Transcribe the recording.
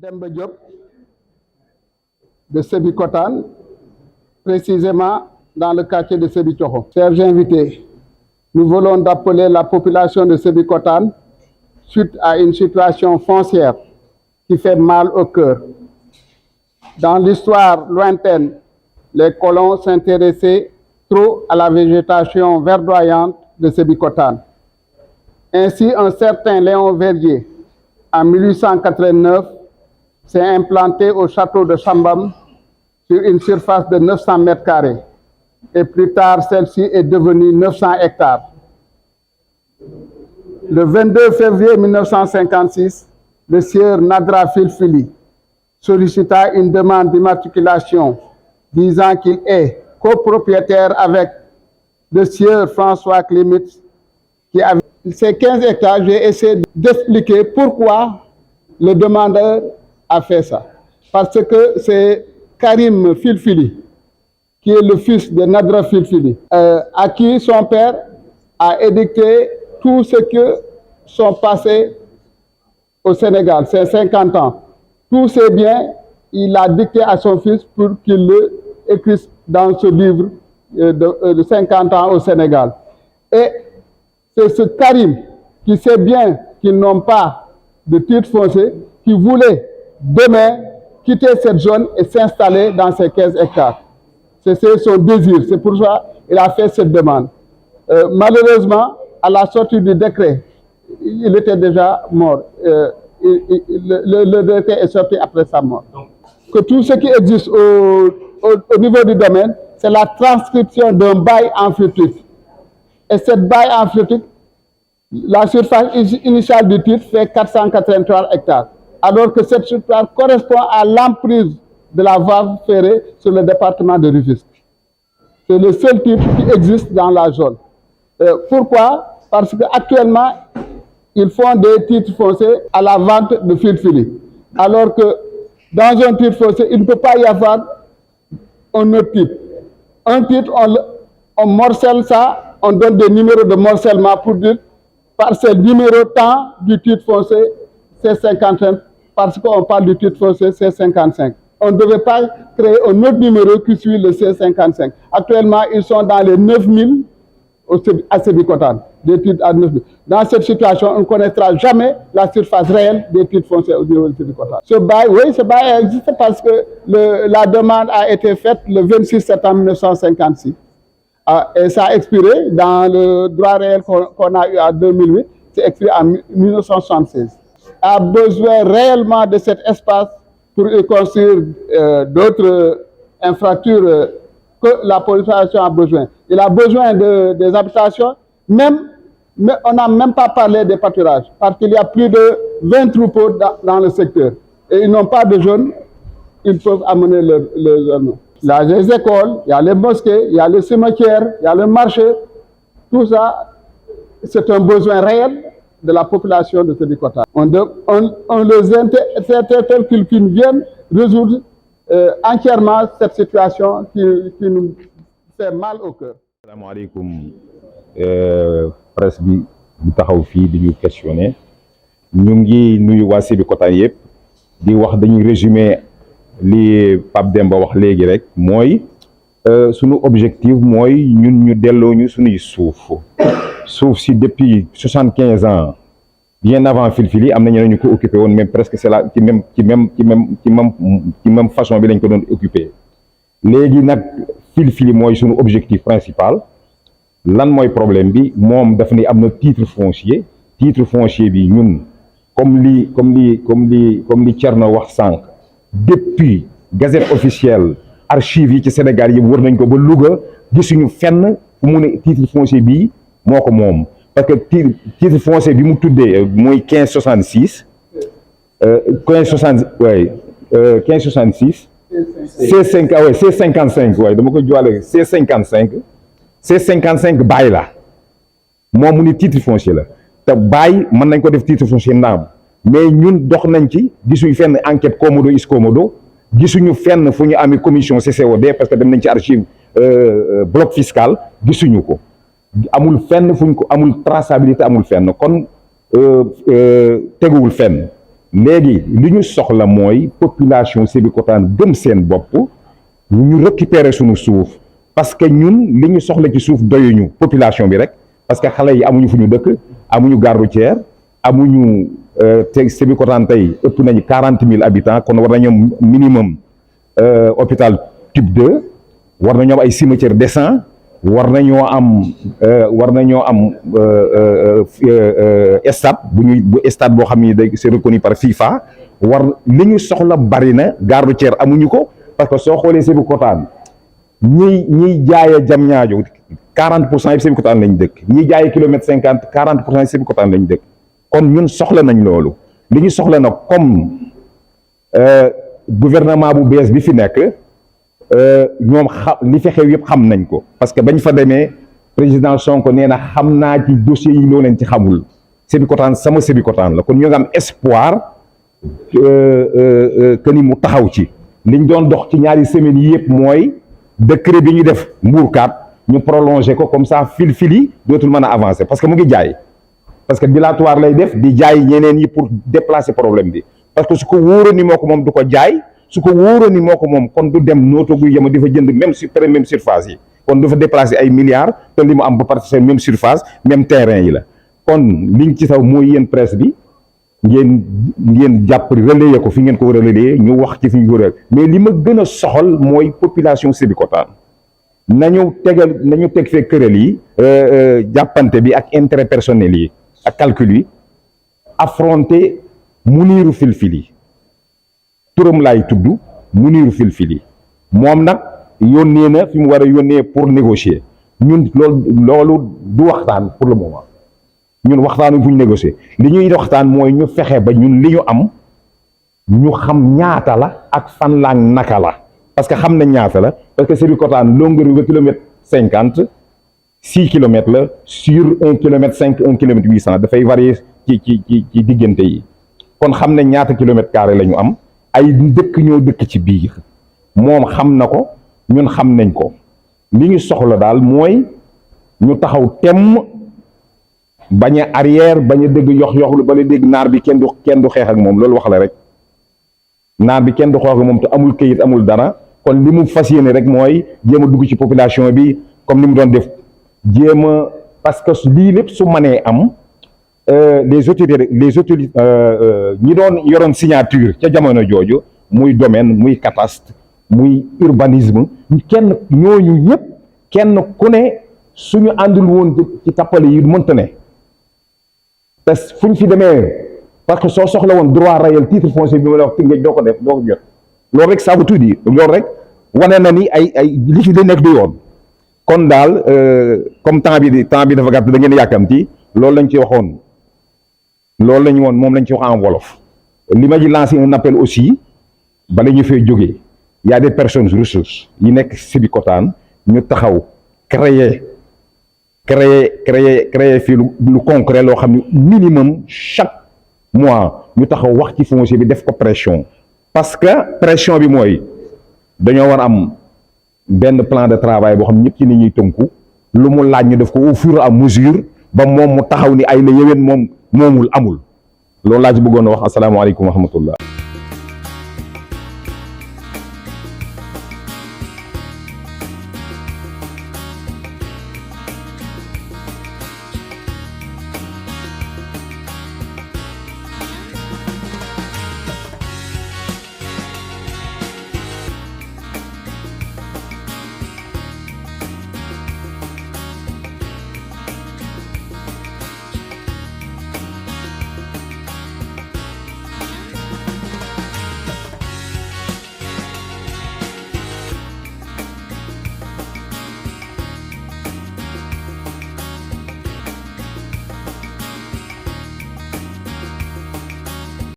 Demba Diop de Sébikotane, précisément dans le quartier de Sébikotane. Chers invités, nous voulons d'appeler la population de Sébikotane suite à une situation foncière qui fait mal au cœur. Dans l'histoire lointaine, les colons s'intéressaient trop à la végétation verdoyante de Sébikotane. Ainsi, un certain Léon Verdier, en 1889, s'est implanté au château de Chambam sur une surface de 900 mètres carrés. Et plus tard, celle-ci est devenue 900 hectares. Le 22 février 1956, le sieur Nadra Filfili sollicita une demande d'immatriculation disant qu'il est copropriétaire avec le sieur François Clémitz qui avait ces 15 hectares. J'ai essayé d'expliquer pourquoi le demandeur a fait ça. Parce que c'est Karim Filfili, qui est le fils de Nadra Filfili, à qui son père a édicté tout ce que sont passés au Sénégal, ces 50 ans. Tous ces biens, il a dicté à son fils pour qu'il le écrive dans ce livre de 50 ans au Sénégal. Et c'est ce Karim qui sait bien qu'ils n'ont pas de titre foncier, qui voulait demain quitter cette zone et s'installer dans ces 15 hectares. C'est son désir, c'est pour ça qu'il a fait cette demande. Malheureusement, à la sortie du décret, il était déjà mort. Le décret est sorti après sa mort. Que tout ce qui existe au niveau du domaine, c'est la transcription d'un bail emphytique. Et cette bail emphytique, la surface initiale du titre fait 483 hectares. Alors que cette surface correspond à l'emprise de la voie ferrée sur le département de Rufisque. C'est le seul titre qui existe dans la zone. Pourquoi? Parce qu'actuellement, ils font des titres fonciers à la vente de Filfili. Alors que dans un titre foncier, il ne peut pas y avoir un autre titre. Un titre, on morcelle ça, on donne des numéros de morcellement pour dire par ce numéro temps du titre foncier, c'est 55, parce qu'on parle du titre foncier, c'est 55. On ne devait pas créer un autre numéro qui suit le C55. Actuellement, ils sont dans les 9000 à Sébikotane, des titres à 9000. Dans cette situation, on ne connaîtra jamais la surface réelle des titres fonciers au niveau de Sébikotane. Ce bail, oui, ce bail existe parce que la demande a été faite le 26 septembre 1956. Et ça a expiré dans le droit réel qu'on a eu en 2008, c'est expiré en 1976. A besoin réellement de cet espace pour y construire d'autres infrastructures que la population a besoin. Il a besoin des habitations, mais on n'a même pas parlé des pâturages, parce qu'il y a plus de 20 troupeaux dans le secteur. Et ils n'ont pas de jeunes, ils peuvent amener leurs jeunes. Il y a les écoles, il y a les mosquées, il y a les cimetières, il y a le marché. Tout ça, c'est un besoin réel de la population de Sébikotane. On les interpelle qu'ils viennent résoudre entièrement cette situation qui nous fait mal au cœur. Asalaamaaleykum presse bi taxaw fii di ñu questionné ñu ngi nuyu waa Sébikotane yëpp di wax dañuy résumer li Pape Demba wax léegi rek mooy sunu objectif mooy ñun ñu delloo ñu suñuy suuf si depuis 75 ans bien avant Filfili am na ñeneen ñu ko occupé woon même presque c'est la ci même façon bi lañ ko doon occupé léegi nag Filfili mooy sunu objectif principal. Lan mooy problème bi moom daf ni am na titre foncier bi ñun comme li Thierno wax sànq depuis gazette officielle archives yi ci Sénégal yi wër nañ ko ba Louga gisuñu fenn fu mu ne titre foncier bii moo ko moom parce que titre foncier bi mu tuddee mooy 1566 C55 waaye dama ko joale C55 bail la moom mu ni titre foncier la te bail mën nañ ko def titre foncier naam mais ñun dox nañ ci gisuñu fenn enquête Comodo is Comodo gisuñu fenn fu ñu amee commission CCOD parce que dem nañ ci archive bloc fiscal gisuñu ko amul fenn fuñ ko amul traçabilité amul fenn kon teguwul fenn léegi li ñu soxla mooy population Sébikotane gëm seen bopp ñu récupérer suñu suuf parce que ñun li ñu soxla ci suuf doyuñu population bi rek parce que xale yi amuñu fu ñu dëkk amuñu gare routière amuñu te Sébikotane tey ëpp nañu 40 000 habitants kon war nañu am minimum hôpital type 2 war nañoo am ay cimetière décent war nañoo am stade bu stade boo xam ni day c'est reconnu par FIFA li ñu soxla bari na gare routière amuñu ko parce que soo xoolee Sébikotane ñiy jaayee Diamniadio 40% yi Sébikotane lañ dëkk ñiy jaayee kilomètre 50 40% yi Sébikotane lañ dëkk kon ñun soxla nañ loolu li ñu soxla nag comme gouvernement bu bees bi fi nekk ñoom li fi xew yëpp xam nañ ko parce que bañ fa demee président Sonko nee na xam naa ci dossiers yi loo leen ci xamul Sébikotane sama Sébikotane la kon ñu nga am espoir que ni mu taxaw ci liñ doon dox ci ñaari semaines yi yëpp mooy décret bi ñu def mbuurkaat ñu prolongé ko comme ça fil-fili dootul mën a avancer parce que mu ngi jaay parce que dilatoire lay def di jaay ñeneen yi pour déplacer problème bi parce que su ko wóoroon ni moo ko moom du ko jaay su ko wóoroon ni moo ko moom kon du dem nooto guy yema di fa jënd même surface yi kon du fa déplacer ay milliards te li mu am ba partir même surface même terrain yi la kon liñ ci saw mooy yéen presse bi ngeen jàpp relayer ko fi ngeen ko war a relayer ñu wax ci fi ñu ko war a mais li ma gën a soxal mooy population Sébikotane nañu teg fee këral yi jàppante bi ak intérêt personnel yi ak calcul yi affronter Mounirou Filfili turam laay tudd Mounirou Filfili moom nag yónnee na fi mu war a yónnee pour négocier ñun loolu du waxtaan pour le moment ñun waxtaanu bu ñu négocier li ñuy waxtaan mooy ñu fexe ba ñun li ñu am ñu xam ñaata la ak fan la naka la parce que xam nañ ñaata la parce que Sébikotane longueur bi 1,50 km 6 kilomètres la sur 1,5 km 1,8 km dafay varier ci diggante yi kon xam nañ ñaata kilomètre carré la ñu am ay dëkk ñoo dëkk ci biir moom xam na ko ñun xam nañ ko li ñu soxla daal mooy ñu taxaw temm bañ a arrière bañ a dégg yox lu bala dégg naar bi kenn du xeex ak moom loolu wax la rek naar bi kenn du xeex ak moom te amul këyit amul dara kon li mu fas yéene rek mooy jéem a dugg ci population bi comme ni mu doon def jéem a parce que lii lépp su mënee am les autorités ñi doon yoroon signature ca jamono jooju muy domaine muy cadastre muy urbanisme ñooñu ñëpp kenn ku ne suñu àndul woon ci tappale yi mënta ne te fu ñu fi demee parce que soo soxla woon droit réel titre foncier bi ma la wax Tëngéej doo ko jot loolu rek ça veut tout dire loolu rek wane na ni ay li fi di nekk du yoon kon daal comme temps bi dafa gàtt da ngeen yàkkamti loolu lañ ci waxoon loolu lañu woon moom lañ ci wax en wolof li ma ji lancer un appel aussi bala ñu fee jógee y a des personnes ressources yi nekk Sébikotane ñu taxaw créer fii lu concret loo xam ne minimum chaque mois ñu taxaw wax ci foncier bi def ko pression parce que pression bi mooy dañoo war am benn plan de travail boo xam ñëpp ci nit ñuy tënku lu mu laaj ñu def ko au fur et à mesure ba moom mu taxaw ni ay la yéwén moom moomul amul loolu laa ci bëggoon a wax asalaamaaleykum wa rahmatullah